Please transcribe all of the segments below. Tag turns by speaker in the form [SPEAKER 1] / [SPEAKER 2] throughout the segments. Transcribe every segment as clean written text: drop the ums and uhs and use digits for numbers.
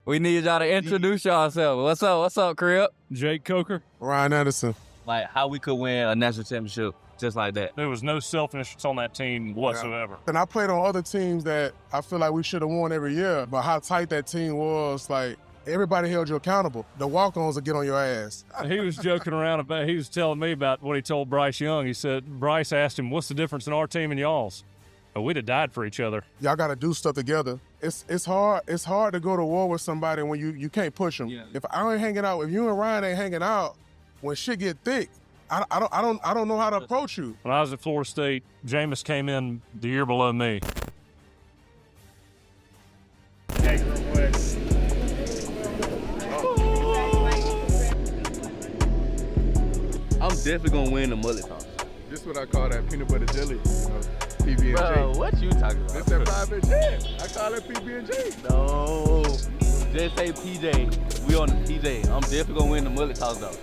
[SPEAKER 1] We need y'all to introduce yourselves. What's up, Crib?
[SPEAKER 2] Jake Coker.
[SPEAKER 3] Ryan Anderson.
[SPEAKER 1] Like, how we could win a national championship just like that.
[SPEAKER 2] There was no selfishness on that team whatsoever.
[SPEAKER 3] And I played on other teams that I feel like we should have won every year, but how tight that team was, like, everybody held you accountable. The walk-ons would get on your ass.
[SPEAKER 2] He was joking around about, he was telling me about what he told Bryce Young. He said, Bryce asked him, what's the difference in our team and y'all's? But we'd have died for each other.
[SPEAKER 3] Y'all got to do stuff together. It's hard to go to war with somebody when you can't push them. Yeah. If I ain't hanging out, if you and Ryan ain't hanging out, when shit get thick, I don't know how to approach you.
[SPEAKER 2] When I was at Florida State, Jameis came in the year below me.
[SPEAKER 1] I'm definitely gonna win the mullet toss.
[SPEAKER 4] This is what I call that peanut butter jelly, PB&J.
[SPEAKER 1] Bro, what you talking about?
[SPEAKER 4] That's that private jet. I call it PB&J.
[SPEAKER 1] No, just say PJ. We on the PJ. I'm definitely gonna win the mullet toss though.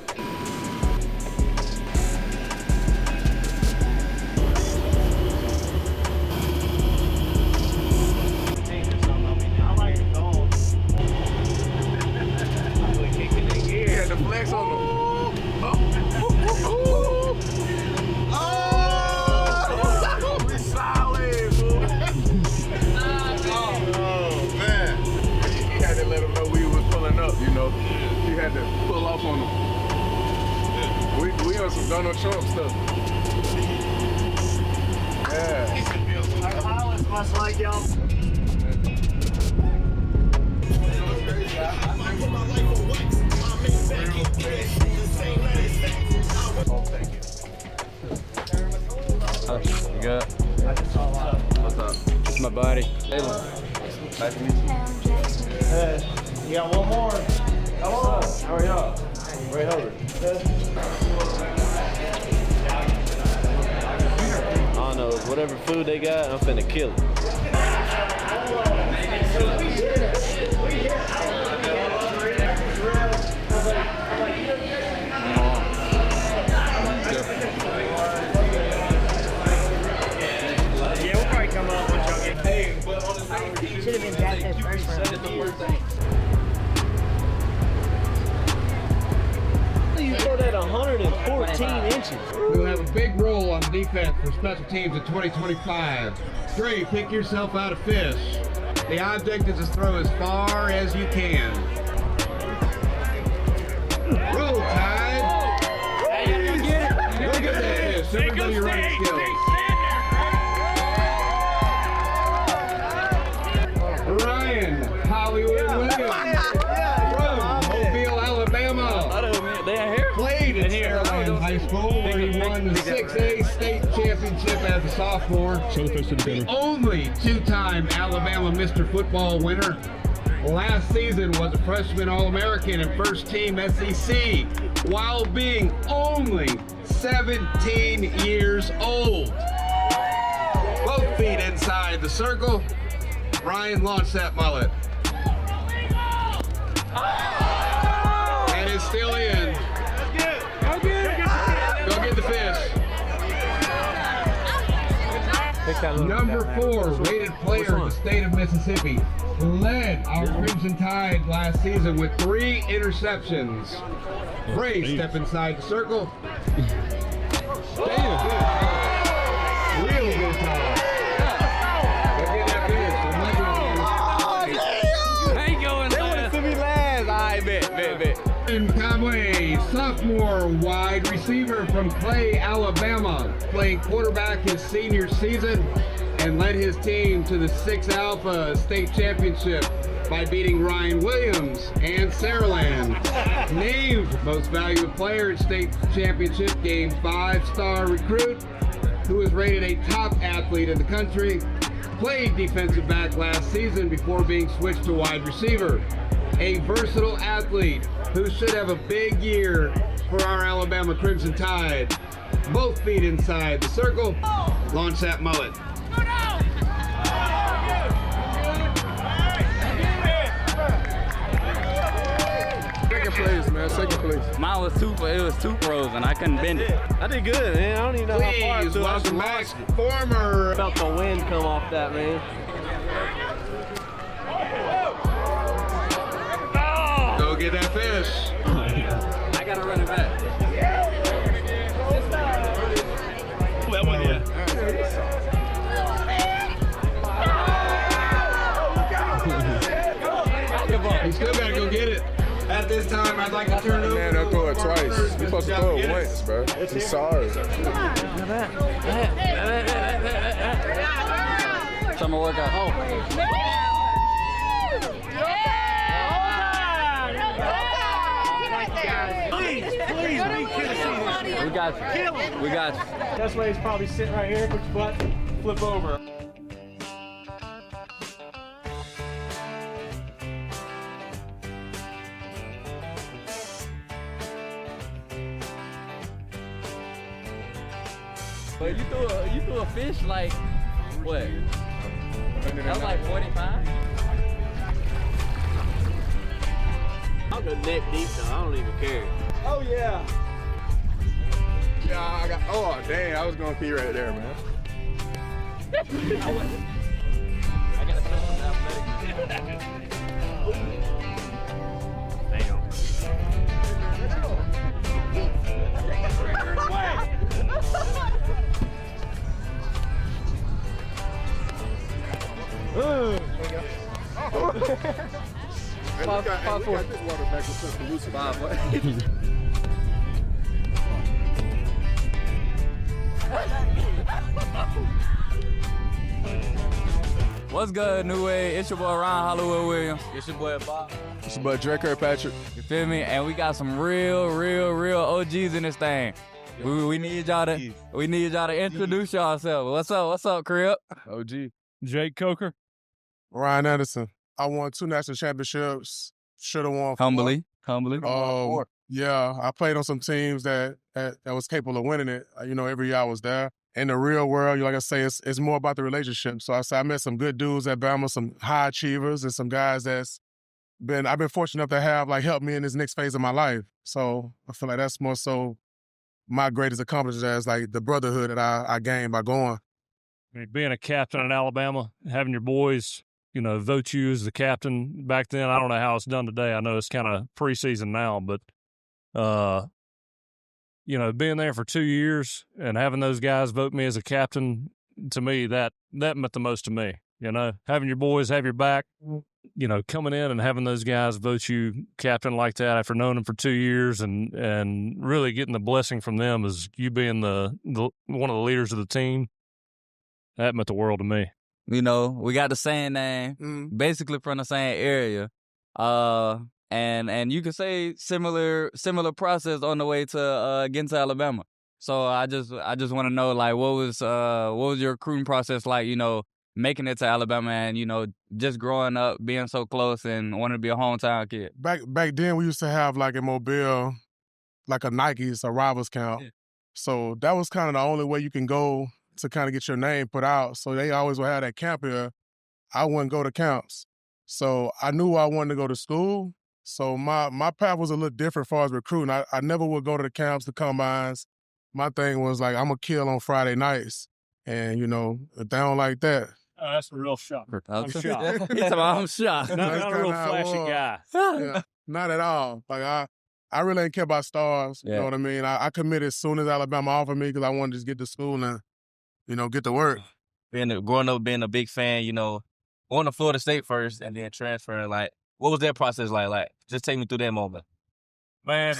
[SPEAKER 4] We on some Donald Trump stuff. Yeah.
[SPEAKER 5] Our pilots must like y'all.
[SPEAKER 1] You good? What's up? It's my buddy. Taylor. Nice to meet you.
[SPEAKER 5] Hey, you got one more. Hello.
[SPEAKER 1] How are y'all? Ray Hubbard.
[SPEAKER 6] I don't know, whatever food they got, I'm finna kill it.
[SPEAKER 5] Yeah, we'll probably come up once y'all get paid. Should have been drafted first.
[SPEAKER 6] You throw that 114 inches.
[SPEAKER 7] We'll have a big role on defense for special teams in 2025. Dre, pick yourself out a fish. The object is to throw as far as you can. Roll Tide.
[SPEAKER 5] Hey, you gotta go get it.
[SPEAKER 7] Go get that fish. Everybody your running skills. Ryan Hollywood Williams from Mobile, Alabama. Played at Fairland High School where he won the 6A state championship as a sophomore. The only two-time Alabama Mr. Football winner. Last season was a freshman All-American and first-team SEC while being only 17 years old. Both feet inside the circle. Ryan launched that mullet. And it's still in. Go get the fish. Number 4, rated player in the state of Mississippi, led our Crimson Tide last season with 3 interceptions. Bray, step inside the circle. Damn. Real good time. Go get that fish.
[SPEAKER 1] I ain't going last. They want to see me last. I bet.
[SPEAKER 7] Conway, sophomore wide receiver from Clay, Alabama, playing quarterback his senior season and led his team to the 6 Alpha state championship by beating Ryan Williams and Saraland. Named most valuable player in state championship game, 5-star recruit who was rated a top athlete in the country, played defensive back last season before being switched to wide receiver. A versatile athlete who should have a big year for our Alabama Crimson Tide. Both feet inside the circle. Launch that mullet.
[SPEAKER 4] Second place, man. Second place.
[SPEAKER 1] Mine was it was two throws and I couldn't bend it.
[SPEAKER 6] I did good, man. I don't even know how far I
[SPEAKER 7] Please
[SPEAKER 6] threw. I
[SPEAKER 7] welcome back
[SPEAKER 6] just launched it.
[SPEAKER 7] former
[SPEAKER 6] Felt the wind come off that, man.
[SPEAKER 7] get that fish.
[SPEAKER 1] I gotta run it back.
[SPEAKER 5] That one, yeah.
[SPEAKER 7] You still gotta go get it. At this time, I'd like to turn it over.
[SPEAKER 4] Man, they'll throw it twice. You're supposed to throw it once, bro. I'm sorry.
[SPEAKER 1] Summer workout. Oh. We got you. We got you.
[SPEAKER 5] That's why he's probably sitting right here. Put your butt, flip over.
[SPEAKER 1] But you threw a fish like what? That was like 45.
[SPEAKER 6] I'll go neck deep though. I don't even care.
[SPEAKER 5] Oh, yeah.
[SPEAKER 4] Yeah, I got. Oh, dang! I was gonna pee right there, man.
[SPEAKER 1] I gotta put some athletic.
[SPEAKER 4] We got this water back with Tuscaloosa.
[SPEAKER 1] What's good, New Way? It's your boy Ron Hollywood Williams.
[SPEAKER 6] It's your boy Bob.
[SPEAKER 4] It's about Drake Kirkpatrick.
[SPEAKER 1] You feel me? And we got some real OGs in this thing. We need y'all to introduce yourselves. What's up, Crip?
[SPEAKER 4] OG.
[SPEAKER 2] Jake Coker.
[SPEAKER 3] Ryan Anderson. I won 2 national championships. Should have won 4.
[SPEAKER 1] Humbly.
[SPEAKER 3] Yeah, I played on some teams that was capable of winning it. Every year I was there. In the real world, like I say, it's more about the relationship. So I met some good dudes at Bama, some high achievers, and some guys I've been fortunate enough to have helped me in this next phase of my life. So I feel like that's more so my greatest accomplishment as the brotherhood that I gained by going.
[SPEAKER 2] I mean, being a captain in Alabama, having your boys, vote you as the captain back then. I don't know how it's done today. I know it's kind of preseason now, but, being there for 2 years and having those guys vote me as a captain, to me, that meant the most to me. Having your boys have your back, coming in and having those guys vote you captain like that after knowing them for 2 years and really getting the blessing from them as you being the one of the leaders of the team, that meant the world to me.
[SPEAKER 1] We got the same name, basically from the same area. And you could say similar process on the way to getting to Alabama. So I just want to know what was your recruiting process like, making it to Alabama and, just growing up, being so close and wanting to be a hometown kid.
[SPEAKER 3] Back then we used to have in Mobile, a Nike's arrivals camp. Yeah. So that was kind of the only way you can go to kind of get your name put out. So they always would have that camp here. I wouldn't go to camps. So I knew I wanted to go to school. So my path was a little different as far as recruiting. I never would go to the camps, the combines. My thing was I'm going to kill on Friday nights. And, if they don't like that.
[SPEAKER 2] Oh, that's a real shocker. I'm shocked.
[SPEAKER 1] I'm shocked.
[SPEAKER 2] Not a real flashy guy.
[SPEAKER 3] Yeah, not at all. I really ain't care about stars. You know what I mean? I committed as soon as Alabama offered me because I wanted to just get to school and, get to work.
[SPEAKER 6] Growing up being a big fan, going to Florida State first and then transferring, what was that process like? Just take me through that moment.
[SPEAKER 2] Man,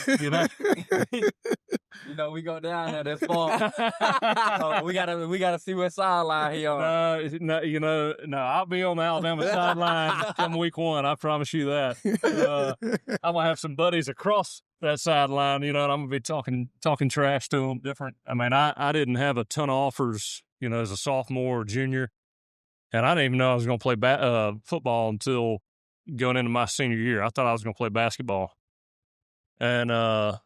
[SPEAKER 1] we go down there this fall. So we gotta see what sideline he on.
[SPEAKER 2] No, I'll be on the Alabama sideline come week 1. I promise you that. I'm gonna have some buddies across that sideline, and I'm gonna be talking trash to them. Different. I mean, I didn't have a ton of offers, as a sophomore or junior, and I didn't even know I was gonna play football until going into my senior year. I thought I was gonna play basketball. And I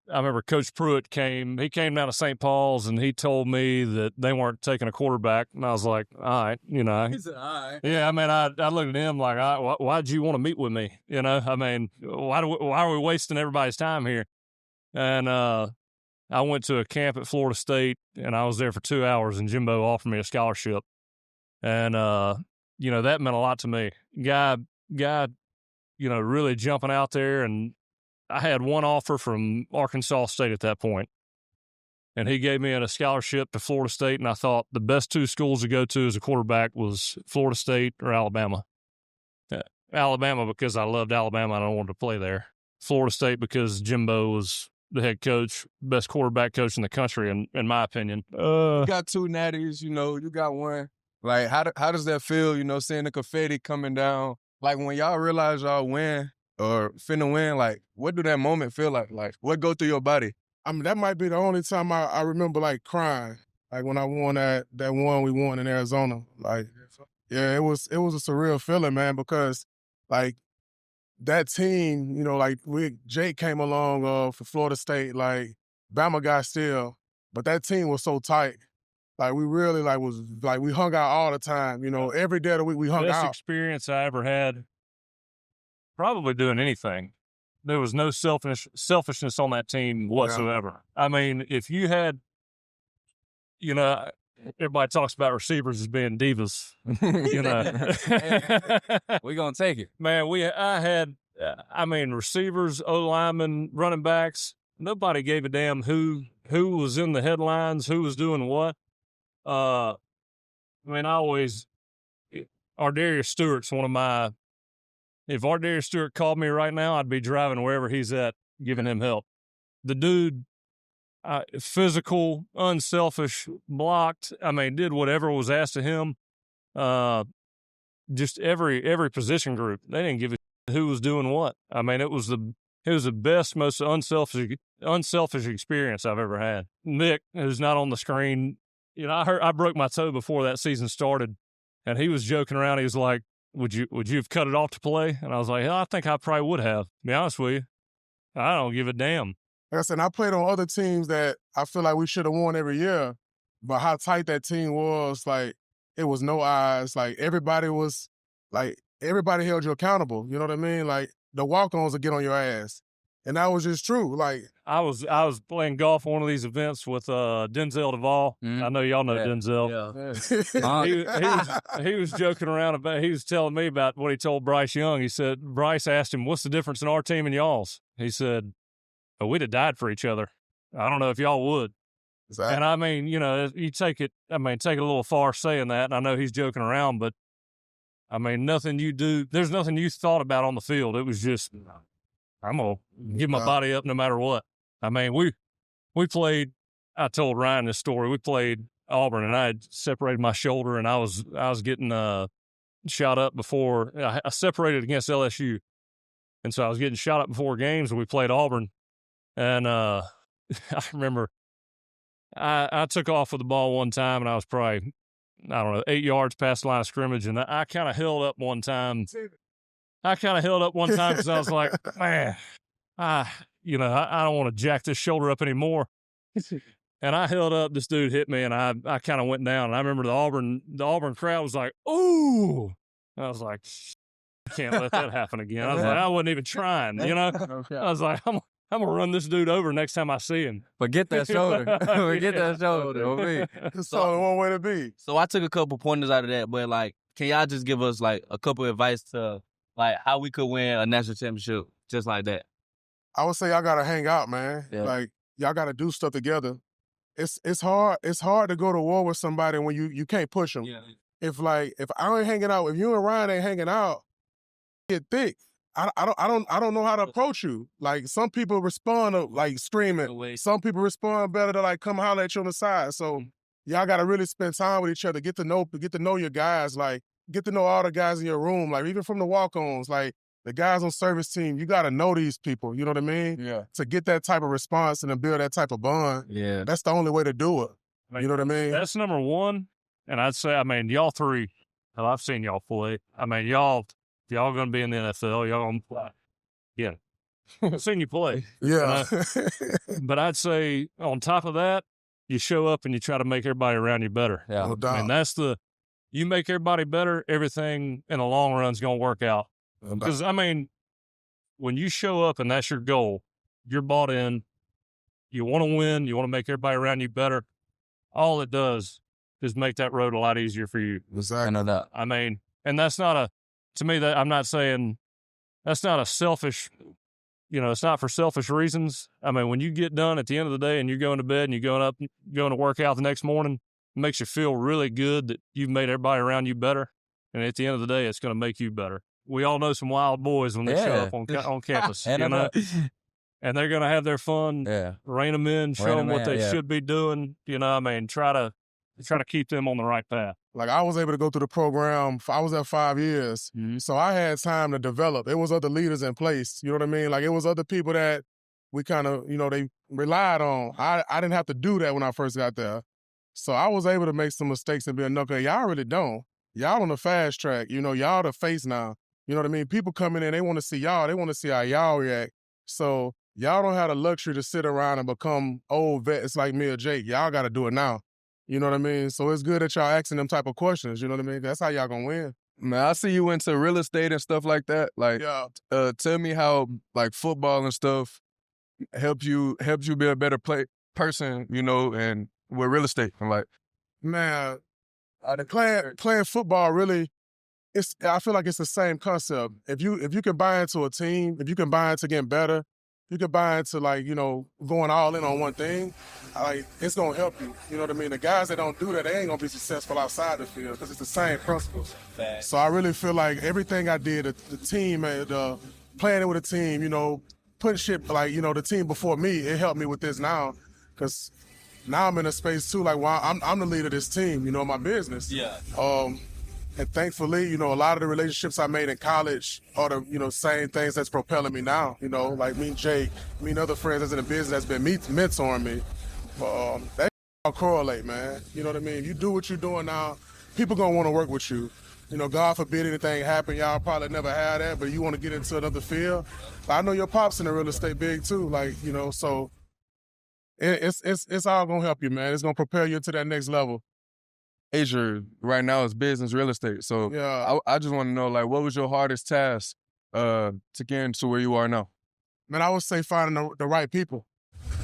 [SPEAKER 2] remember Coach Pruitt came down to St. Paul's and he told me that they weren't taking a quarterback. And I was like, all right, He
[SPEAKER 1] said, all right.
[SPEAKER 2] Yeah, I mean, I looked at him like, why'd you want to meet with me? I mean, why are we wasting everybody's time here? And I went to a camp at Florida State and I was there for 2 hours and Jimbo offered me a scholarship. And, that meant a lot to me. Guy really jumping out there. And I had one offer from Arkansas State at that point, and he gave me a scholarship to Florida State. And I thought the best two schools to go to as a quarterback was Florida State or Alabama. Alabama because I loved Alabama and I wanted to play there. Florida State because Jimbo was the head coach, best quarterback coach in the country, in my opinion.
[SPEAKER 4] You got two natties, you got one. Like, how does that feel, seeing the confetti coming down? Like, when y'all realize y'all win or finna win, like, what do that moment feel like? Like, what go through your body?
[SPEAKER 3] I mean, that might be the only time I remember, like, crying. Like, when I won that one we won in Arizona. Like, yeah, it was a surreal feeling, man, because, like, that team, like, Jake came along for Florida State, like, Bama guy still, but that team was so tight. Like, we really, we hung out all the time, every day of the week we hung out.
[SPEAKER 2] Best experience I ever had, probably doing anything. There was no selfishness on that team whatsoever. Yeah. I mean, if you had, everybody talks about receivers as being divas,
[SPEAKER 1] We're going to take it.
[SPEAKER 2] Man, I had receivers, O-linemen, running backs. Nobody gave a damn who was in the headlines, who was doing what. Ardarius Stewart's one of my, if Ardarius Stewart called me right now, I'd be driving wherever he's at, giving him help. The dude, physical, unselfish, blocked, did whatever was asked of him. Just every position group, they didn't give a who was doing what. It was the best, most unselfish experience I've ever had. Nick, who's not on the screen, I broke my toe before that season started, and he was joking around. He was like, Would you have cut it off to play? And I was like, I think I probably would have. To be honest with you, I don't give a damn.
[SPEAKER 3] Like I said, I played on other teams that I feel like we should have won every year, but how tight that team was, like, it was no eyes. Like, everybody held you accountable. You know what I mean? Like, the walk-ons would get on your ass. And that was just true. Like,
[SPEAKER 2] I was playing golf at one of these events with Denzel Duvall. I know y'all know Denzel.
[SPEAKER 1] Yeah.
[SPEAKER 2] He was joking around about. He was telling me about what he told Bryce Young. He said Bryce asked him, "What's the difference in our team and y'all's?" He said, "Oh, we'd have died for each other. I don't know if y'all would." Exactly. And you take it. Take it a little far saying that. And I know he's joking around, but nothing you do. There's nothing you thought about on the field. It was just, I'm going to give my body up no matter what. We played, I told Ryan this story. We played Auburn, and I had separated my shoulder, and I was getting shot up before. I separated against LSU, and so I was getting shot up before games, and we played Auburn. And I remember I took off with the ball one time, and I was probably, 8 yards past the line of scrimmage, and I kind of held up one time. Because I was like, man, I don't want to jack this shoulder up anymore. And I held up, this dude hit me, and I kind of went down. And I remember the Auburn crowd was like, ooh. I was like, I can't let that happen again. I was like, I wasn't even trying, Okay. I was like, I'm going to run this dude over next time I see him.
[SPEAKER 1] Forget that shoulder. Forget that shoulder.
[SPEAKER 3] It's only one way to be.
[SPEAKER 6] So I took a couple pointers out of that, but, like, can y'all just give us, like, a couple advice to, like, how we could win a national championship just like that?
[SPEAKER 3] I would say y'all got to hang out, man. Yeah. Like, y'all got to do stuff together. It's hard to go to war with somebody when you can't push them. Yeah. If I ain't hanging out, if you and Ryan ain't hanging out, get thick. I don't know how to approach you. Like, some people respond to, like, screaming. Some people respond better to, like, come holler at you on the side. So y'all got to really spend time with each other. Get to know your guys. Like, get to know all the guys in your room. Like, even from the walk-ons, like, the guys on service team, you got to know these people. You know what I mean? Yeah. To get that type of response and to build that type of bond. Yeah. That's the only way to do it. You know what I mean?
[SPEAKER 2] That's number one. And I'd say, y'all three, hell, I've seen y'all play. Y'all going to be in the NFL. Y'all going to play. Yeah. I've seen you play.
[SPEAKER 3] Yeah.
[SPEAKER 2] But I'd say on top of that, you show up and you try to make everybody around you better.
[SPEAKER 3] Yeah. No doubt.
[SPEAKER 2] That's you make everybody better, everything in the long run is going to work out. Because, when you show up and that's your goal, you're bought in, you want to win, you want to make everybody around you better, all it does is make that road a lot easier for you.
[SPEAKER 3] Exactly.
[SPEAKER 1] I know that.
[SPEAKER 2] And that's not to me, that I'm not saying that's not a selfish, it's not for selfish reasons. I mean, when you get done at the end of the day and you're going to bed and you're going to work out the next morning, it makes you feel really good that you've made everybody around you better. And at the end of the day, it's going to make you better. We all know some wild boys when they show up on campus, and they're going to have their fun, rein them in, show them what they should be doing. Try to keep them on the right path.
[SPEAKER 3] Like, I was able to go through the program. I was there 5 years. So I had time to develop. It was other leaders in place. You know what I mean? Like, it was other people that we kind of, they relied on. I didn't have to do that when I first got there. So I was able to make some mistakes and be like, okay, y'all really don't. Y'all on the fast track. Y'all the face now. You know what I mean? People coming in, they want to see y'all. They want to see how y'all react. So y'all don't have the luxury to sit around and become old vets like me or Jake. Y'all got to do it now. You know what I mean? So it's good that y'all asking them type of questions. You know what I mean? That's how y'all gonna win.
[SPEAKER 4] Man, I see you into real estate and stuff like that. Like, tell me how, like, football and stuff helps you be a better person, and with real estate. I'm like,
[SPEAKER 3] man, playing football really, I feel like it's the same concept. If you can buy into a team, if you can buy into getting better, you can buy into, like, going all in on one thing, like, it's going to help you. You know what I mean? The guys that don't do that, they ain't going to be successful outside the field because it's the same principles. So I really feel like everything I did, the team, playing with a team, putting shit, like, the team before me, it helped me with this now because now I'm in a space too, like, well, I'm the leader of this team, my business.
[SPEAKER 6] Yeah.
[SPEAKER 3] And thankfully, a lot of the relationships I made in college are the, same things that's propelling me now. Like me and Jake, me and other friends that's in the business that's been mentoring me. That all correlate, man. You know what I mean? If you do what you're doing now, people gonna want to work with you. God forbid anything happen, y'all probably never had that, but you want to get into another field. But I know your pops in the real estate big too, like, so it's all gonna help you, man. It's gonna propel you to that next level.
[SPEAKER 4] Asia right now is business real estate. So I just want to know, like, what was your hardest task to get into where you are now?
[SPEAKER 3] Man, I would say finding the right people.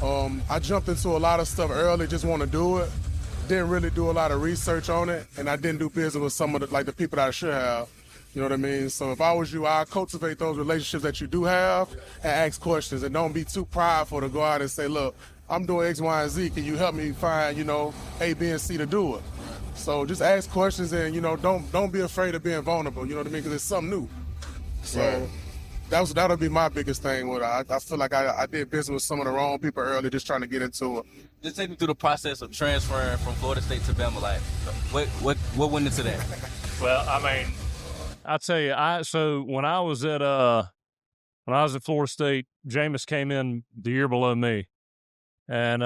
[SPEAKER 3] I jumped into a lot of stuff early, just want to do it. Didn't really do a lot of research on it, and I didn't do business with some of the people that I should have. You know what I mean? So if I was you, I'd cultivate those relationships that you do have and ask questions, and don't be too prideful to go out and say, look, I'm doing X, Y, and Z. Can you help me find, A, B, and C to do it? So just ask questions and, don't be afraid of being vulnerable, you know what I mean? Because it's something new. So that'll be my biggest thing. I feel like I did business with some of the wrong people early, just trying to get into it.
[SPEAKER 6] Just take me through the process of transferring from Florida State to Bama. Like, what went into that?
[SPEAKER 2] Well, I mean, I'll tell you, so when I was at Florida State, Jameis came in the year below me. And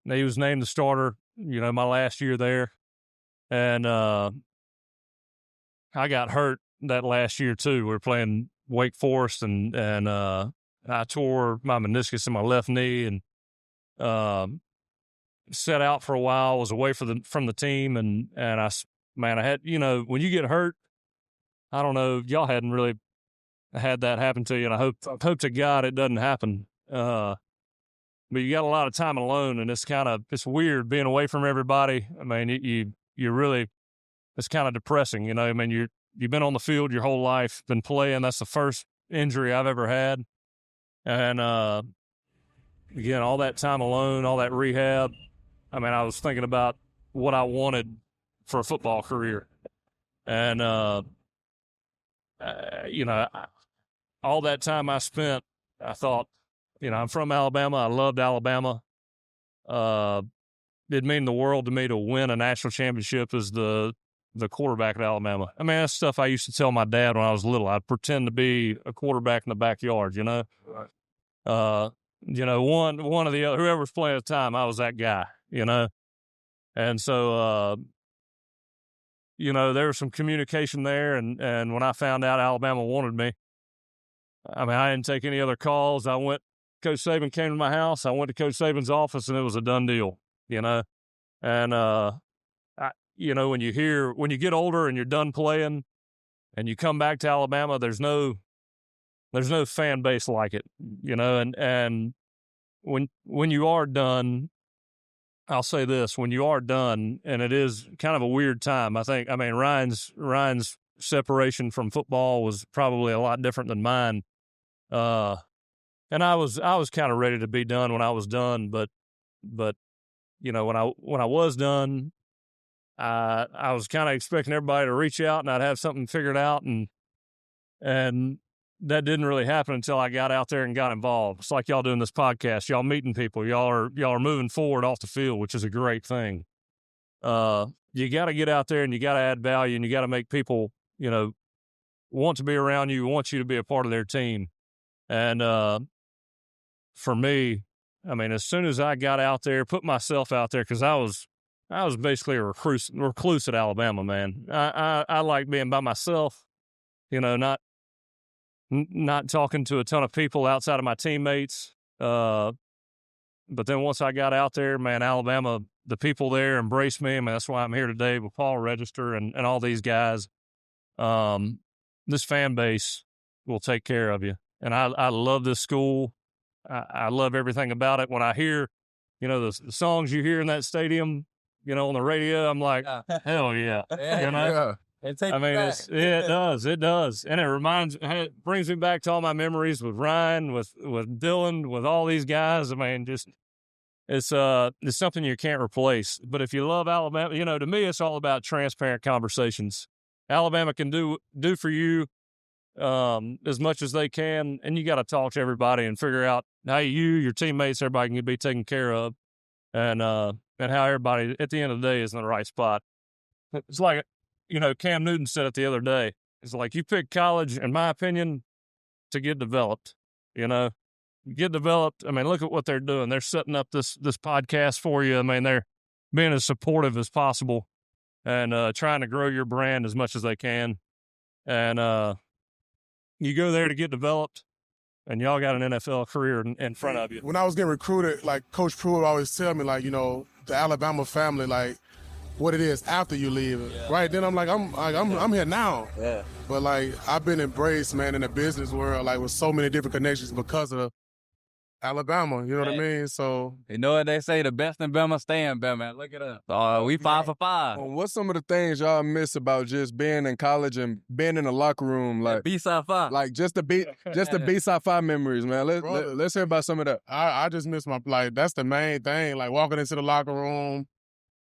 [SPEAKER 2] he was named the starter, my last year there. And I got hurt that last year too. We were playing Wake Forest, and I tore my meniscus in my left knee and set out for a while. Was away from the team, and I had, when you get hurt, I don't know, y'all hadn't really had that happen to you, and I hope to God it doesn't happen. But you got a lot of time alone, and it's weird being away from everybody. I mean, you really, it's kind of depressing, I mean, you've been on the field your whole life, been playing. That's the first injury I've ever had. And, again, all that time alone, all that rehab. I mean, I was thinking about what I wanted for a football career. And, all that time I spent, I thought, I'm from Alabama. I loved Alabama. It'd mean the world to me to win a national championship as the quarterback at Alabama. I mean, that's stuff I used to tell my dad when I was little. I'd pretend to be a quarterback in the backyard, One of the other, whoever's playing at the time, I was that guy, And so, there was some communication there. And when I found out Alabama wanted me, I mean, I didn't take any other calls. Coach Saban came to my house. I went to Coach Saban's office, and it was a done deal, And, when you get older and you're done playing and you come back to Alabama, there's no fan base like it, and when you are done, I'll say this, when you are done, and it is kind of a weird time, Ryan's separation from football was probably a lot different than mine. And I was kind of ready to be done when I was done, but you know, when I was done, I was kind of expecting everybody to reach out and I'd have something figured out, and that didn't really happen until I got out there and got involved. It's like y'all doing this podcast, y'all meeting people, y'all are moving forward off the field, which is a great thing. You got to get out there and you got to add value and you got to make people, you know, want to be around you, want you to be a part of their team. And for me, I mean, as soon as I got out there, put myself out there, because I was basically a recluse at Alabama, man. I like being by myself, you know, not talking to a ton of people outside of my teammates. But then once I got out there, man, Alabama, the people there embraced me. I mean, that's why I'm here today with Paul Register and all these guys. This fan base will take care of you. And I love this school. I love everything about it. When I hear, you know, the songs you hear in that stadium, you know, on the radio, I'm like, hell yeah. You know? I mean, it does. And it brings me back to all my memories with Ryan, with Dylan, with all these guys. I mean, just, it's something you can't replace. But if you love Alabama, you know, to me, it's all about transparent conversations. Alabama can do for you as much as they can, and you got to talk to everybody and figure out how you, your teammates, everybody can be taken care of, and how everybody at the end of the day is in the right spot. It's like, you know, Cam Newton said it the other day. It's like, you pick college, in my opinion, to get developed. You know, get developed. I mean, look at what they're doing. They're setting up this podcast for you. I mean, they're being as supportive as possible and trying to grow your brand as much as they can. And you go there to get developed, and y'all got an NFL career in front of you.
[SPEAKER 3] When I was getting recruited, like Coach Pruitt would always tell me, like, you know, the Alabama family, like, what it is after you leave. Yeah. Right then I'm like, I'm here now. Yeah. But like, I've been embraced, man, in the business world, like with so many different connections because of Alabama, you know what I mean? So
[SPEAKER 1] you know what they say, the best in Bama stay in Bama. Look it up. We 5 for 5.
[SPEAKER 4] What's some of the things y'all miss about just being in college and being in the locker room, like
[SPEAKER 1] B-Side 5,
[SPEAKER 4] like just the B-Side 5 memories, man? Let's hear about some of that.
[SPEAKER 3] I just miss that's the main thing. Like walking into the locker room,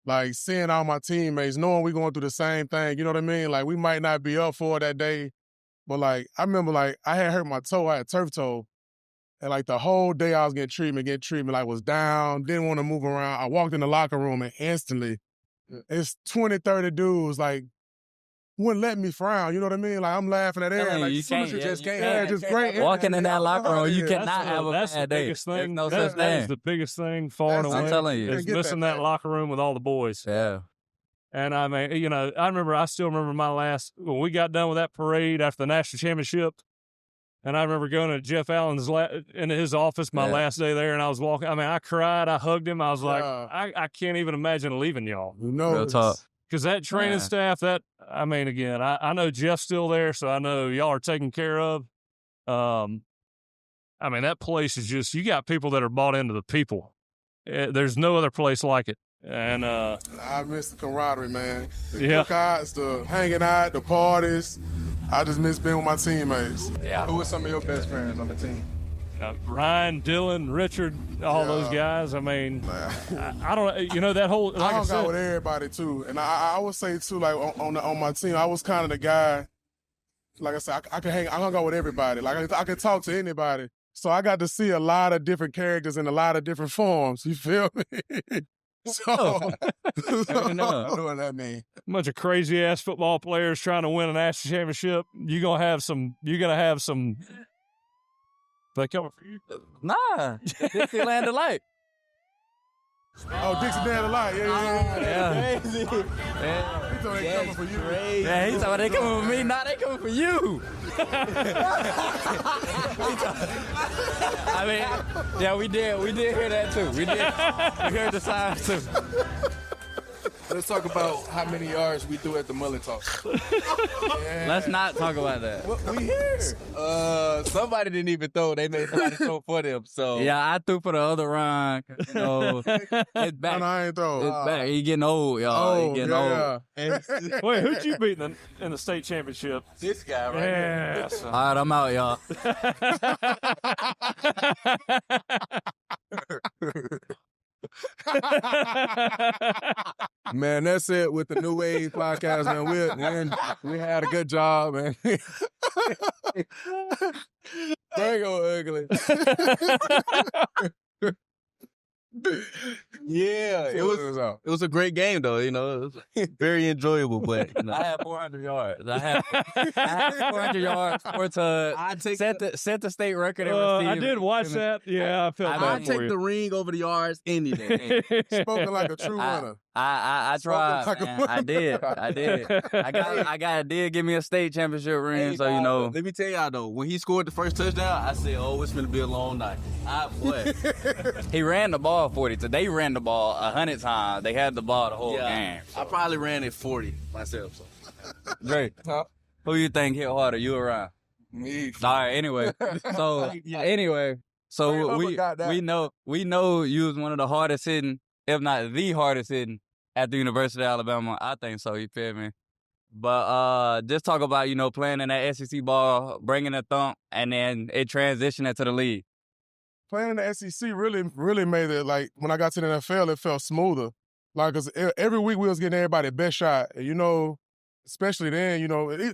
[SPEAKER 3] like seeing all my teammates, knowing we going through the same thing. You know what I mean? Like we might not be up for it that day, but like I remember, like I had hurt my toe, I had turf toe. And like the whole day I was getting treatment, like was down, didn't want to move around. I walked in the locker room and instantly, it's 20, 30 dudes, like, wouldn't let me frown, you know what I mean? Like, I'm laughing at everything. Like, you just can't. Just great.
[SPEAKER 1] Walking in that locker room, you cannot have a
[SPEAKER 2] bad day. Biggest thing. That is the biggest thing, far and away.
[SPEAKER 1] I'm telling you.
[SPEAKER 2] Is missing that locker room with all the boys.
[SPEAKER 1] Yeah.
[SPEAKER 2] And I mean, you know, I still remember when we got done with that parade after the national championship. And I remember going to Jeff Allen's into his office my last day there, and I was walking. I mean, I cried. I hugged him. I was like, I can't even imagine leaving y'all.
[SPEAKER 3] No,
[SPEAKER 2] because that training staff. I mean, again, I know Jeff's still there, so I know y'all are taken care of. I mean, that place is just, you got people that are bought into the people. There's no other place like it. And
[SPEAKER 3] I miss the camaraderie, man. The cookouts, the hanging out, the parties. I just miss being with my teammates.
[SPEAKER 4] Yeah. Who were some of your best friends on the team?
[SPEAKER 2] Ryan, Dylan, Richard, all those guys. I mean, I don't, you know, that whole, like
[SPEAKER 3] I hung out with everybody too. And I would say too, like on my team, I was kind of the guy, like I said, I hung out with everybody. Like I could talk to anybody. So I got to see a lot of different characters in a lot of different forms. You feel me? So,
[SPEAKER 4] I don't know what that means.
[SPEAKER 2] A bunch of crazy ass football players trying to win a national championship. You're gonna have some. They coming for you?
[SPEAKER 1] Nah, Dixieland Delight.
[SPEAKER 3] Oh, Dixieland Delight. Yeah.
[SPEAKER 1] Crazy.
[SPEAKER 3] Yeah. He thought they coming for you. Crazy.
[SPEAKER 1] Yeah, he thought they coming for me. Nah, they coming for you. I mean, yeah, we did hear that too. We heard the signs too.
[SPEAKER 4] Let's talk about how many yards we threw at the mullet toss.
[SPEAKER 1] Yeah. Let's not talk about that.
[SPEAKER 4] We here. Somebody didn't even throw. They made somebody throw for them. So
[SPEAKER 1] yeah, I threw for the other Ron. You know, it's back.
[SPEAKER 3] No, I ain't throw.
[SPEAKER 1] It's back. He getting old, y'all. He getting old.
[SPEAKER 2] Wait, who'd you beat in the state championship?
[SPEAKER 4] This guy right
[SPEAKER 2] here.
[SPEAKER 1] All right, I'm out, y'all.
[SPEAKER 4] Man, that's it with the New Wave podcast, man. We had a good job, man. There go ugly.
[SPEAKER 6] Yeah, it was a great game though. You know, it was very enjoyable. But you know.
[SPEAKER 1] I had 400 yards. I had 400 yards, 4 touchdowns. Set the state record.
[SPEAKER 2] I did watch that. Yeah, I felt bad for
[SPEAKER 6] take
[SPEAKER 2] you.
[SPEAKER 6] the ring over the yards any day.
[SPEAKER 3] Spoken like a true runner.
[SPEAKER 1] I tried.
[SPEAKER 3] Like
[SPEAKER 1] Man. I did. I did give me a state championship ring. So you know.
[SPEAKER 6] Let me tell y'all though, when he scored the first touchdown, I said, "Oh, it's gonna be a long night." Boy.
[SPEAKER 1] He ran the ball 40. They ran the ball 100 times. They had the ball the whole game.
[SPEAKER 6] I probably ran it 40 myself. So.
[SPEAKER 1] Great. Who you think hit harder? You or Ryan?
[SPEAKER 4] Me.
[SPEAKER 1] All right. Anyway, so we know you was one of the hardest hitting, if not the hardest hitting, at the University of Alabama. I think so. You feel me? But just talk about playing in that SEC ball, bringing a thump, and then it transitioning to the league.
[SPEAKER 3] Playing in the SEC really made it, like, when I got to the NFL, it felt smoother. Like, 'cause every week we was getting everybody best shot. And, especially then,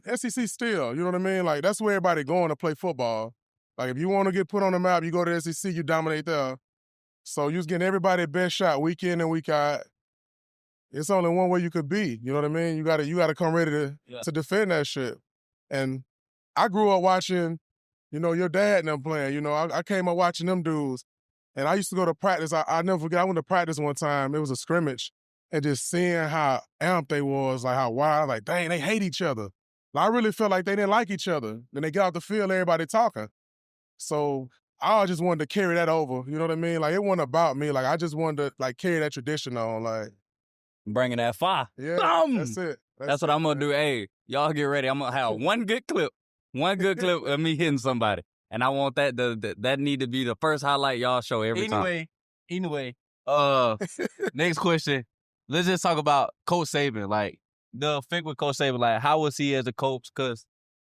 [SPEAKER 3] SEC still, you know what I mean? Like, that's where everybody going to play football. Like, if you want to get put on the map, you go to the SEC, you dominate there. So you was getting everybody best shot week in and week out. It's only one way you could be, you know what I mean? You gotta come ready to defend that shit. And I grew up watching, your dad and them playing. I came up watching them dudes. And I used to go to practice. I never forget, I went to practice one time. It was a scrimmage. And just seeing how amped they was, like how wild, like, dang, they hate each other. I really felt like they didn't like each other. Then they get out the field, everybody talking. So I just wanted to carry that over. You know what I mean? Like, it wasn't about me. Like, I just wanted to, like, carry that tradition on. Like,
[SPEAKER 1] bringing that fire.
[SPEAKER 3] Yeah,
[SPEAKER 1] Boom!
[SPEAKER 3] That's it.
[SPEAKER 1] That's what I'm going to do. Hey, y'all get ready. I'm going to have one good clip of me hitting somebody. And I want that need to be the first highlight y'all show every time.
[SPEAKER 6] Anyway, next question. Let's just talk about Coach Saban. Like, the effect with Coach Saban. Like, how was he as a coach? Because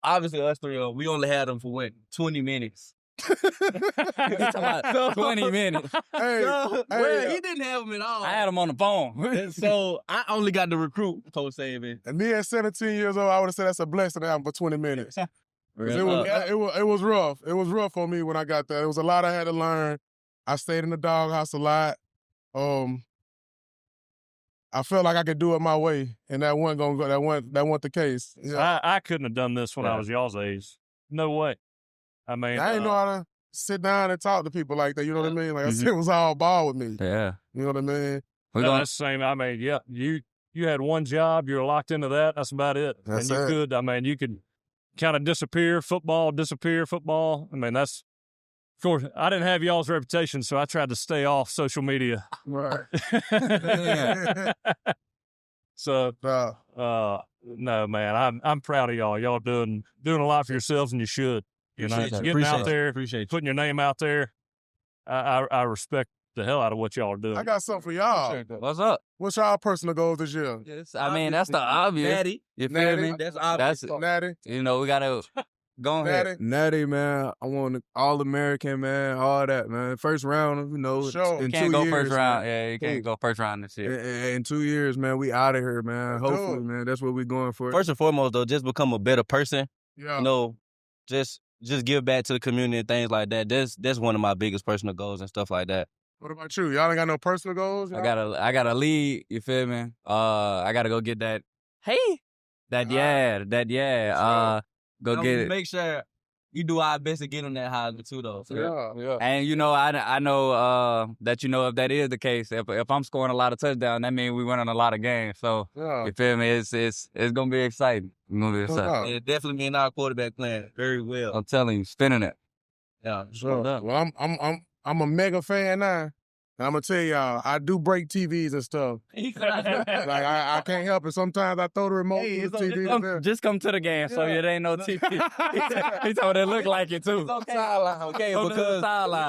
[SPEAKER 6] obviously us three, we only had him for 20 minutes.
[SPEAKER 1] He's talking about 20 minutes.
[SPEAKER 6] He didn't have him at all.
[SPEAKER 1] I had him on the phone.
[SPEAKER 6] So I only got to recruit Coach Saban.
[SPEAKER 3] And me at 17 years old, I would have said that's a blessing to have him for 20 minutes. It was rough. It was rough on me when I got there. It was a lot I had to learn. I stayed in the doghouse a lot. I felt like I could do it my way, and that wasn't gonna go. That wasn't the case.
[SPEAKER 2] Yeah. I couldn't have done this when I was y'all's age. No way. I mean,
[SPEAKER 3] I didn't know how to sit down and talk to people like that. You know what I mean? Like, it was all ball with me.
[SPEAKER 1] Yeah.
[SPEAKER 3] You know what I mean?
[SPEAKER 2] That's the same. I mean, yeah, you had one job. You were locked into that. That's about it.
[SPEAKER 3] That's
[SPEAKER 2] and you could kind of disappear football. I mean, of course, I didn't have y'all's reputation, so I tried to stay off social media.
[SPEAKER 3] Right.
[SPEAKER 2] So, no, man, I'm proud of y'all. Y'all doing a lot for yourselves, and you should. Getting out there, putting your name out there. I respect the hell out of what y'all are doing.
[SPEAKER 3] I got something for y'all.
[SPEAKER 1] What's up?
[SPEAKER 3] What's y'all personal goals this year?
[SPEAKER 1] I mean, that's the obvious.
[SPEAKER 6] Natty.
[SPEAKER 1] You feel me?
[SPEAKER 6] That's obvious.
[SPEAKER 3] Natty.
[SPEAKER 1] We got to go ahead.
[SPEAKER 4] Natty, man. I want All-American, man. All that, man. First round,
[SPEAKER 3] Sure.
[SPEAKER 1] You
[SPEAKER 4] in
[SPEAKER 1] can't
[SPEAKER 4] 2
[SPEAKER 1] go
[SPEAKER 4] years,
[SPEAKER 1] first round.
[SPEAKER 4] man.
[SPEAKER 1] Yeah, you can't go first round this year.
[SPEAKER 4] In 2 years, man, we out of here, man. Hopefully, man. That's what we're going for.
[SPEAKER 6] First and foremost, though, just become a better person.
[SPEAKER 3] Yeah.
[SPEAKER 6] Just give back to the community and things like that. That's one of my biggest personal goals and stuff like that.
[SPEAKER 3] What about you? Y'all ain't got no personal goals?
[SPEAKER 1] I got a lead, you feel me? I gotta go get that. Hey, go get it.
[SPEAKER 6] Make sure you do our best to get on that high too, though. So.
[SPEAKER 3] Yeah.
[SPEAKER 1] And I know that if that is the case, if I'm scoring a lot of touchdowns, that means we winning a lot of games. So you feel me? It's gonna be exciting. It's gonna be exciting.
[SPEAKER 6] It definitely mean our quarterback playing very well.
[SPEAKER 1] I'm telling you, spinning it.
[SPEAKER 6] Yeah.
[SPEAKER 3] Sure. Well, I'm a mega fan now. And I'm gonna tell y'all, I do break TVs and stuff. Like I can't help it. Sometimes I throw the remote to the TV.
[SPEAKER 1] Just come to the game, so it ain't no TV. He told it look like it too.
[SPEAKER 6] Okay,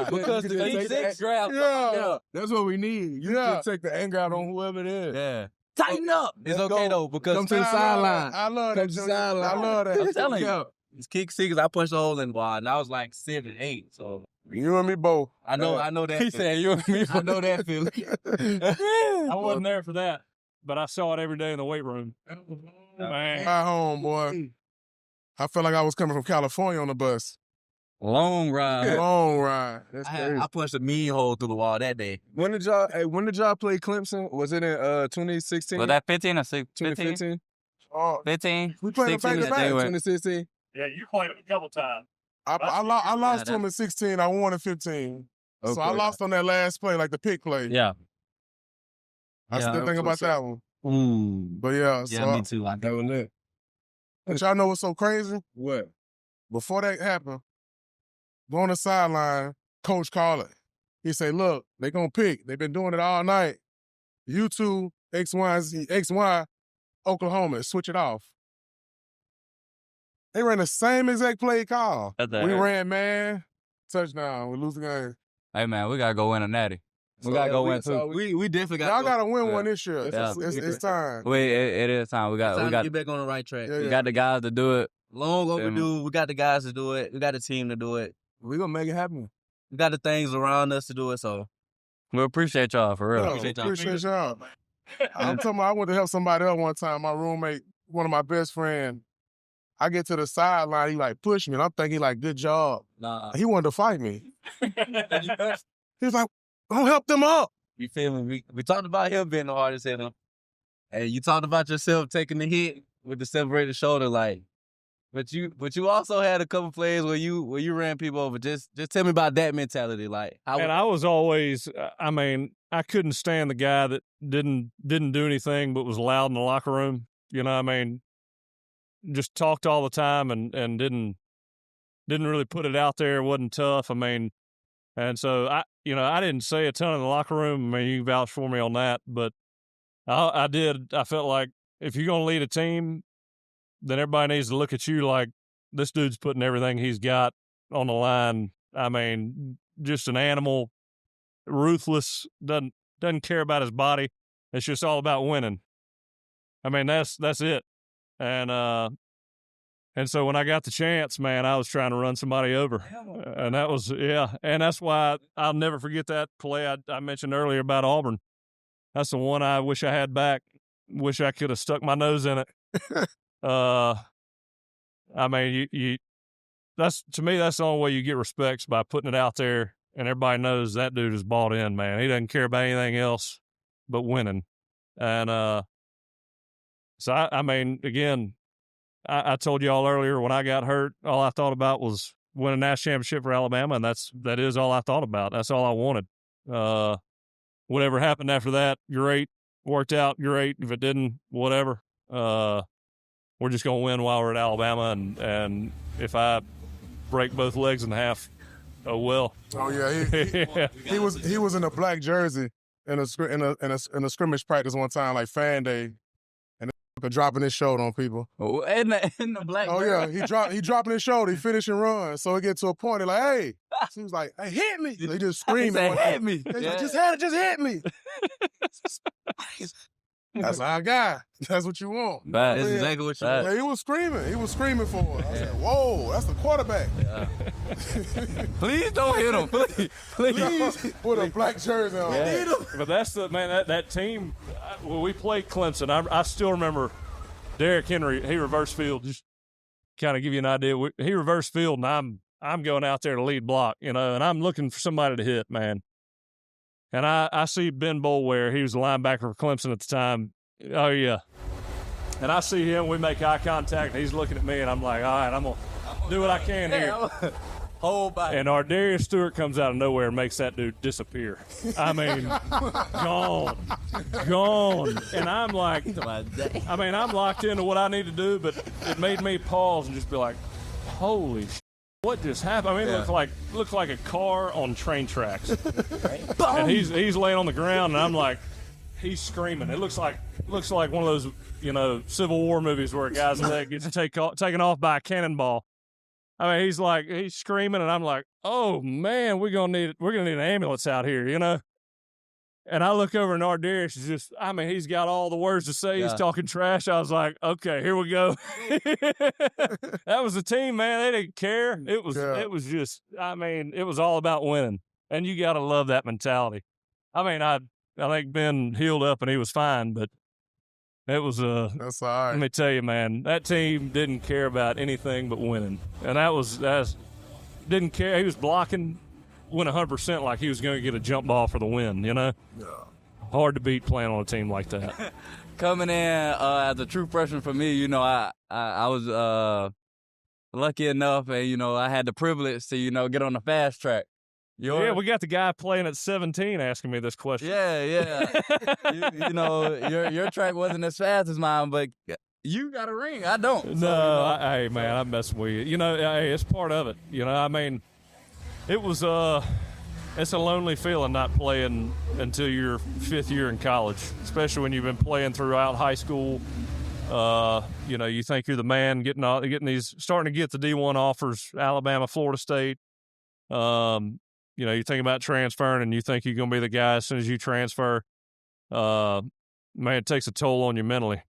[SPEAKER 6] because the six grab.
[SPEAKER 3] Yeah,
[SPEAKER 4] that's what we need. You can take the anger out on whoever it is.
[SPEAKER 1] Yeah.
[SPEAKER 6] Tighten up. It's okay though because
[SPEAKER 4] come to the sideline.
[SPEAKER 3] I love that. I love that.
[SPEAKER 1] I'm telling you.
[SPEAKER 6] It's kick six. I punched a hole in the wall, and I was like 7, 8. So
[SPEAKER 3] you and me both.
[SPEAKER 6] I know that.
[SPEAKER 1] He said you and me.
[SPEAKER 6] I know that feeling.
[SPEAKER 2] I wasn't there for that, but I saw it every day in the weight room. Man.
[SPEAKER 3] My home, boy. I felt like I was coming from California on the bus.
[SPEAKER 1] Long ride.
[SPEAKER 3] Long ride. That's crazy.
[SPEAKER 6] I punched a mean hole through the wall that day.
[SPEAKER 4] When did y'all play Clemson? Was it in 2016?
[SPEAKER 1] Was that 15 or 16?
[SPEAKER 4] 2015?
[SPEAKER 1] 15?
[SPEAKER 3] We played
[SPEAKER 1] 16
[SPEAKER 3] back to back.
[SPEAKER 4] 2016?
[SPEAKER 2] Yeah, you played it a couple times.
[SPEAKER 3] I lost to him in 16. I won in 15.
[SPEAKER 4] Okay.
[SPEAKER 3] So I lost on that last play, like the pick play.
[SPEAKER 1] Yeah.
[SPEAKER 3] I still think about that one. But yeah.
[SPEAKER 6] Yeah, me too.
[SPEAKER 4] That was it.
[SPEAKER 3] But y'all know what's so crazy?
[SPEAKER 4] What?
[SPEAKER 3] Before that happened, go on the sideline, coach called it. He say, look, they gonna pick. They've been doing it all night. You two, XY, Oklahoma, switch it off. They ran the same exact play call. We ran, man, touchdown. We lose the game.
[SPEAKER 1] Hey, man, we got to go win a natty. We got to go win, too.
[SPEAKER 6] We definitely got
[SPEAKER 3] Y'all got to win one this year.
[SPEAKER 1] Yeah.
[SPEAKER 3] It's time.
[SPEAKER 1] It is time. We got
[SPEAKER 6] to get back on the right track.
[SPEAKER 3] Yeah,
[SPEAKER 1] we got the guys to do it.
[SPEAKER 6] Long overdue. We got the guys to do it. We got the team to do it.
[SPEAKER 4] We going to make it happen.
[SPEAKER 6] We got the things around us to do it, so.
[SPEAKER 1] We appreciate y'all, for real.
[SPEAKER 3] Appreciate y'all. I'm talking about, I went to help somebody else one time. My roommate, one of my best friends, I get to the sideline, he like push me, and I'm thinking like, good job.
[SPEAKER 6] Nah.
[SPEAKER 3] He wanted to fight me. He was like, don't help them up.
[SPEAKER 6] You feel me? We talked about him being the hardest hitter. And you talked about yourself taking the hit with the separated shoulder, like. But you also had a couple plays where you ran people over. Just tell me about that mentality, like.
[SPEAKER 2] And I was always, I mean, I couldn't stand the guy that didn't do anything but was loud in the locker room. You know what I mean? Just talked all the time and didn't really put it out there. Wasn't tough. I mean, and so I didn't say a ton in the locker room. I mean, you can vouch for me on that, but I did. I felt like if you're gonna lead a team, then everybody needs to look at you like this dude's putting everything he's got on the line. I mean, just an animal, ruthless, doesn't care about his body. It's just all about winning. I mean, that's it. And so when I got the chance, man, I was trying to run somebody over. And that was, and that's why I'll never forget that play I mentioned earlier about Auburn. That's the one I wish I had back. Wish I could have stuck my nose in it. I mean, to me, that's the only way you get respect by putting it out there and everybody knows that dude is bought in, man. He doesn't care about anything else but winning. And, so, I mean, again, I told you all earlier when I got hurt, all I thought about was winning a national championship for Alabama, and that is all I thought about. That's all I wanted. Whatever happened after that, great. Worked out, great. If it didn't, whatever. We're just going to win while we're at Alabama, and if I break both legs in half, oh well.
[SPEAKER 3] Oh, yeah. He was in a black jersey in a scrimmage practice one time, like fan day. Dropping his shoulder on people.
[SPEAKER 1] Oh, in the black.
[SPEAKER 3] Oh yeah, he dropping his shoulder. He finish and run. So it get to a point. They're like, "Hey," he was like, "Hey, hit me!" They just screaming,
[SPEAKER 1] "Hit me!"
[SPEAKER 3] Just hit me. That's our guy. That's what you want.
[SPEAKER 6] That's exactly what you want.
[SPEAKER 3] Yeah, he was screaming. He was screaming for it. I said, "Whoa, that's the quarterback."
[SPEAKER 1] Yeah. Please don't hit him. Please
[SPEAKER 3] put a black jersey on.
[SPEAKER 1] Yeah.
[SPEAKER 2] But that's that team. When we played Clemson, I still remember Derrick Henry. He reverse field. Just kind of give you an idea. He reverse field, and I'm going out there to lead block, and I'm looking for somebody to hit, man. And I see Ben Boulware. He was a linebacker for Clemson at the time. Oh, yeah. And I see him. We make eye contact, and he's looking at me, and I'm like, all right, I'm going to do what I can here.
[SPEAKER 1] Hold back.
[SPEAKER 2] And our Darius Stewart comes out of nowhere and makes that dude disappear. I mean, gone. And I'm like, I'm locked into what I need to do, but it made me pause and just be like, holy what just happened? I mean, it looked like a car on train tracks. And he's laying on the ground, and I'm like, he's screaming. It looks like one of those, Civil War movies where a guy's leg gets taken off by a cannonball. I mean, he's screaming, and I'm like, oh man, we're gonna need an ambulance out here, And I look over, and Ardarius is just, I mean, he's got all the words to say. Yeah. He's talking trash. I was like, okay, here we go. That was the team, man. They didn't care. It was just, I mean, it was all about winning. And you got to love that mentality. I mean, I think Ben healed up and he was fine, but it was,
[SPEAKER 3] that's all right.
[SPEAKER 2] Let me tell you, man, that team didn't care about anything but winning. And didn't care. He was blocking, went 100% like he was going to get a jump ball for the win, Yeah. Hard to beat playing on a team like that.
[SPEAKER 1] Coming in as a true freshman for me, I was lucky enough, and I had the privilege to get on the fast track.
[SPEAKER 2] Yeah, we got the guy playing at 17 asking me this question.
[SPEAKER 1] Yeah. Your track wasn't as fast as mine, but you got a ring. I don't.
[SPEAKER 2] No, hey man, I'm messing with you. Hey, it's part of it. I mean. It was it's a lonely feeling not playing until your 5th year in college, especially when you've been playing throughout high school. You think you're the man, starting to get the D1 offers, Alabama, Florida State. You think about transferring, and you think you're going to be the guy as soon as you transfer. Man, it takes a toll on you mentally.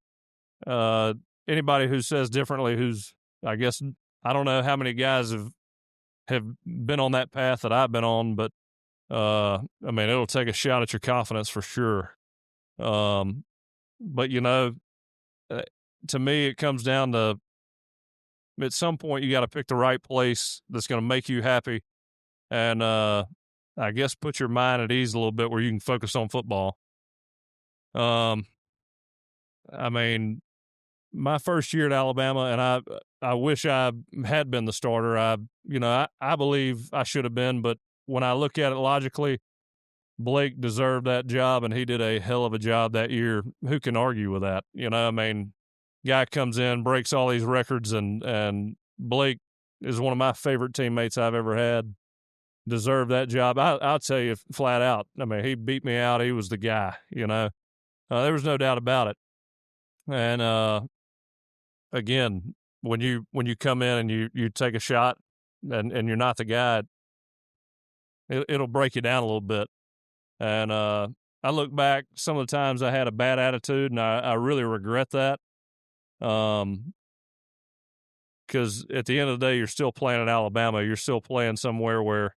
[SPEAKER 2] Anybody who says differently, I guess, I don't know how many guys have been on that path that I've been on, but I mean, it'll take a shot at your confidence for sure. But to me, it comes down to, at some point you got to pick the right place that's going to make you happy, and I guess put your mind at ease a little bit where you can focus on football. I mean, my first year at Alabama, and I wish I had been the starter. I believe I should have been, but when I look at it logically, Blake deserved that job, and he did a hell of a job that year. Who can argue with that? I mean, guy comes in, breaks all these records, and Blake is one of my favorite teammates I've ever had. Deserved that job. I'll tell you flat out. I mean, he beat me out. He was the guy, there was no doubt about it. And, again, when you come in and you take a shot and you're not the guy, it'll break you down a little bit. And I look back, some of the times I had a bad attitude, and I really regret that. Because at the end of the day, you're still playing at Alabama. You're still playing somewhere where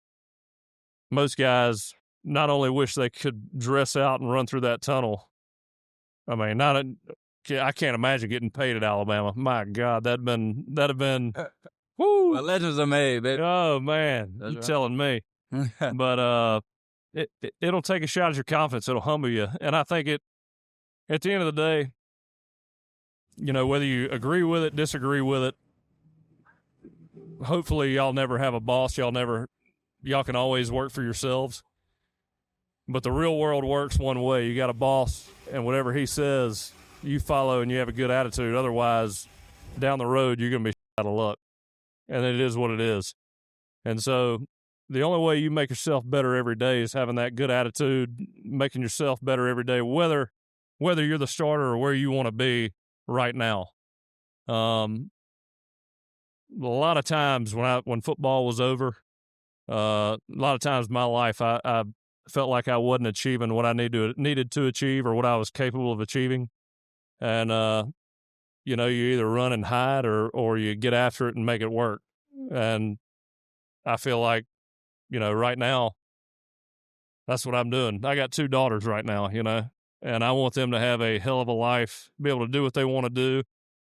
[SPEAKER 2] most guys not only wish they could dress out and run through that tunnel. I mean, I can't imagine getting paid at Alabama. My God, that'd have been, whoo.
[SPEAKER 1] Well, legends are made, baby.
[SPEAKER 2] Oh man, that's you're right. Telling me. But it'll take a shot at your confidence. It'll humble you, and I think at the end of the day, whether you agree with it, disagree with it. Hopefully, y'all never have a boss. Y'all can always work for yourselves. But the real world works one way. You got a boss, and whatever he says, you follow and you have a good attitude. Otherwise, down the road, you're going to be out of luck. And it is what it is. And so the only way you make yourself better every day is having that good attitude, making yourself better every day, whether you're the starter or where you want to be right now. A lot of times when football was over, a lot of times in my life, I felt like I wasn't achieving what I needed to achieve or what I was capable of achieving. And, you either run and hide or you get after it and make it work. And I feel like, right now, that's what I'm doing. I got 2 daughters right now, and I want them to have a hell of a life, be able to do what they want to do,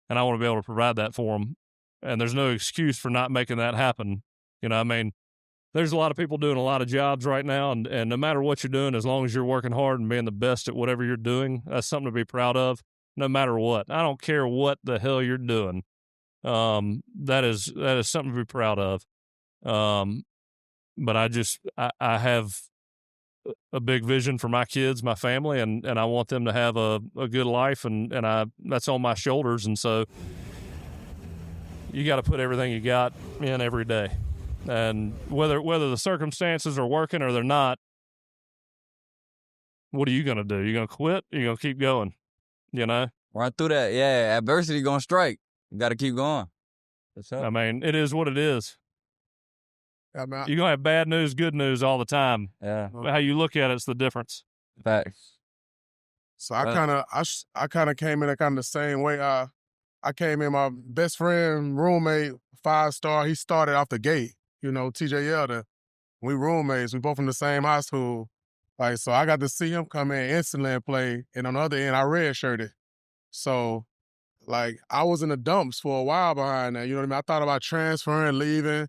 [SPEAKER 2] and I want to be able to provide that for them. And there's no excuse for not making that happen. There's a lot of people doing a lot of jobs right now, and no matter what you're doing, as long as you're working hard and being the best at whatever you're doing, that's something to be proud of, no matter what. I don't care what the hell you're doing. That is something to be proud of. But I have a big vision for my kids, my family, and I want them to have a good life, and that's on my shoulders. And so you got to put everything you got in every day. And whether the circumstances are working or they're not, what are you going to do? You going to quit? Or you going to keep going? You know?
[SPEAKER 1] Run through that. Yeah, adversity going to strike. You got to keep going.
[SPEAKER 2] I mean, it is what it is.
[SPEAKER 3] Yeah, man.
[SPEAKER 2] You're going to have bad news, good news all the time.
[SPEAKER 1] Yeah.
[SPEAKER 2] How you look at it's the difference.
[SPEAKER 1] Facts.
[SPEAKER 3] So I kind of came in kind of the same way. I came in, my best friend, roommate, 5-star. He started off the gate. You know, TJ Elder. We roommates. We both from the same high school. Like, so I got to see him come in instantly and play. And on the other end, I redshirted. So, like, I was in the dumps for a while behind that. You know what I mean? I thought about transferring, leaving.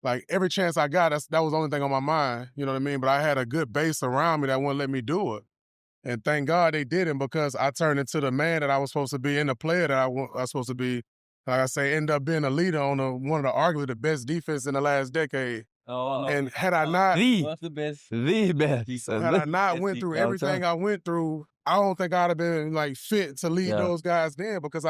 [SPEAKER 3] Like, every chance I got, that was the only thing on my mind. You know what I mean? But I had a good base around me that wouldn't let me do it. And thank God they didn't, because I turned into the man that I was supposed to be and the player that I was supposed to be. Like I say, end up being a leader on one of the arguably the best defense in the last decade.
[SPEAKER 1] Oh,
[SPEAKER 3] and had I not,
[SPEAKER 1] what's the best? The best.
[SPEAKER 3] Had I not went through everything I went through, I don't think I'd have been like fit to lead those guys then, because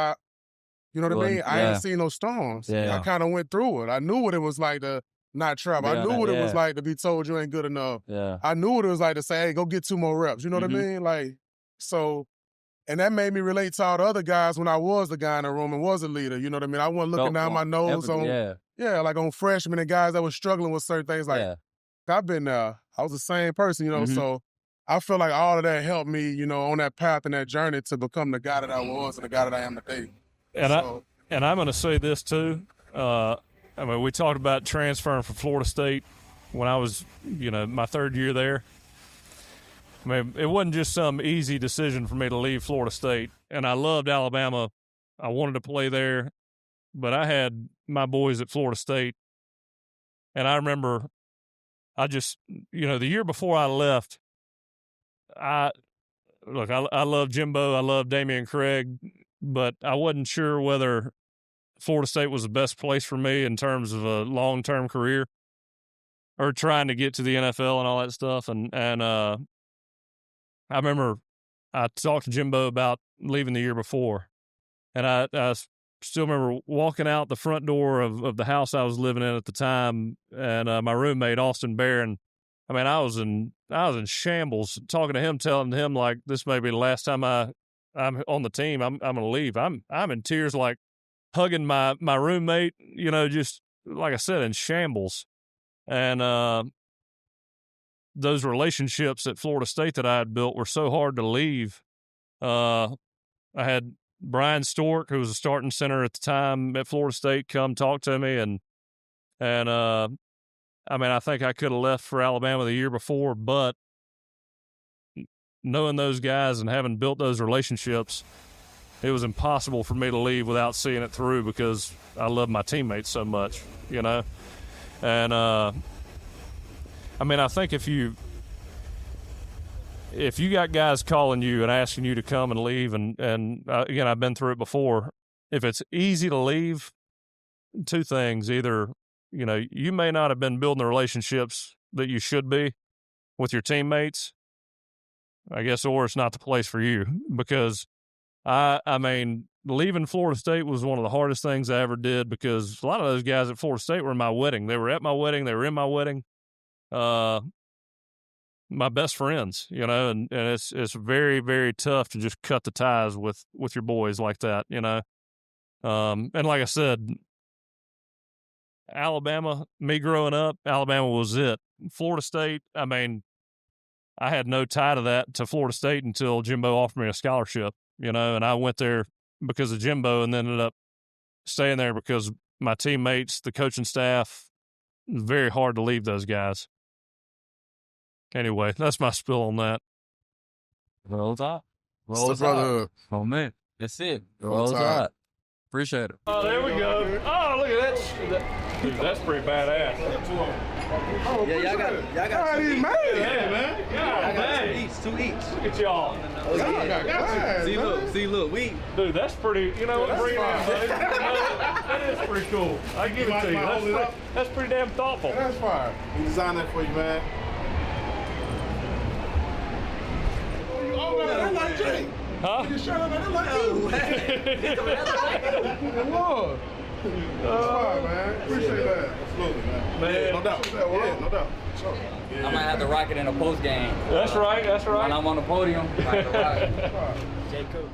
[SPEAKER 3] you know what I mean? I ain't seen no storms.
[SPEAKER 1] Yeah.
[SPEAKER 3] I kind of went through it. I knew what it was like to not travel. I knew what it was like to be told you ain't good enough.
[SPEAKER 1] Yeah.
[SPEAKER 3] I knew what it was like to say, hey, go get 2 more reps. You know what I mean? Like, so, and that made me relate to all the other guys when I was the guy in the room and was a leader. You know what I mean? I wasn't looking down my nose on, like on freshmen and guys that were struggling with certain things. Like, I've been there. I was the same person, you know, so I feel like all of that helped me, you know, on that path and that journey to become the guy that I was and the guy that I am today.
[SPEAKER 2] And I'm going to say this too. I mean, we talked about transferring from Florida State when I was, you know, my 3rd year there. I mean, it wasn't just some easy decision for me to leave Florida State. And I loved Alabama. I wanted to play there. But I had my boys at Florida State. And I remember I just, you know, the year before I left, I love Jimbo. I love Damian Craig. But I wasn't sure whether Florida State was the best place for me in terms of a long-term career or trying to get to the NFL and all that stuff. And I remember I talked to Jimbo about leaving the year before, and I still remember walking out the front door of the house I was living in at the time, and my roommate, Austin Barron, I mean, I was in shambles, talking to him, telling him, like, this may be the last time I'm on the team. I'm going to leave. I'm in tears, like, hugging my roommate, you know, just like I said, in shambles. And those relationships at Florida State that I had built were so hard to leave. I had Brian Stork, who was a starting center at the time at Florida State, come talk to me, and I mean, I think I could have left for Alabama the year before, but knowing those guys and having built those relationships, it was impossible for me to leave without seeing it through, because I love my teammates so much, you know? And, I mean, I think if you got guys calling you and asking you to come and leave, and again, I've been through it before, if it's easy to leave, 2 things. Either, you know, you may not have been building the relationships that you should be with your teammates, I guess, or it's not the place for you. Because I mean, leaving Florida State was one of the hardest things I ever did, because a lot of those guys at Florida State were in my wedding. They were at my wedding. They were in my wedding. My best friends, you know, and it's very, very tough to just cut the ties with your boys like that, you know. And like I said, Alabama, me growing up, Alabama was it. Florida State, I mean, I had no tie to Florida State until Jimbo offered me a scholarship, you know, and I went there because of Jimbo, and then ended up staying there because my teammates, the coaching staff, it was very hard to leave those guys. Anyway, that's my spill on that.
[SPEAKER 1] Roll Tide.
[SPEAKER 3] Roll Tide.
[SPEAKER 1] Oh, man. That's it.
[SPEAKER 3] Roll Tide.
[SPEAKER 1] Appreciate it.
[SPEAKER 2] Oh, there we go. Oh, look at that. Dude, that's pretty badass.
[SPEAKER 3] Oh,
[SPEAKER 6] Yeah, y'all got
[SPEAKER 3] two each.
[SPEAKER 2] Yeah, man. Yeah, man.
[SPEAKER 6] two each.
[SPEAKER 2] Look at y'all.
[SPEAKER 6] Oh, yeah. See, look, we.
[SPEAKER 2] Dude, that's pretty, you know what, bring it in, buddy. That is pretty cool. I give it to you. That's pretty damn thoughtful.
[SPEAKER 3] That's fine.
[SPEAKER 8] We designed that for you, man.
[SPEAKER 3] Oh, man, that's like Jake.
[SPEAKER 2] Huh?
[SPEAKER 3] You shut up, man. That's like you. Lord. That's fine, man. Appreciate that. Absolutely, man. Yeah, no doubt. Yeah, no doubt. Sure. Yeah.
[SPEAKER 1] I might have to rock it in a post game.
[SPEAKER 2] That's right. That's right.
[SPEAKER 1] When I'm on the podium, I have to rock it. J. Cool.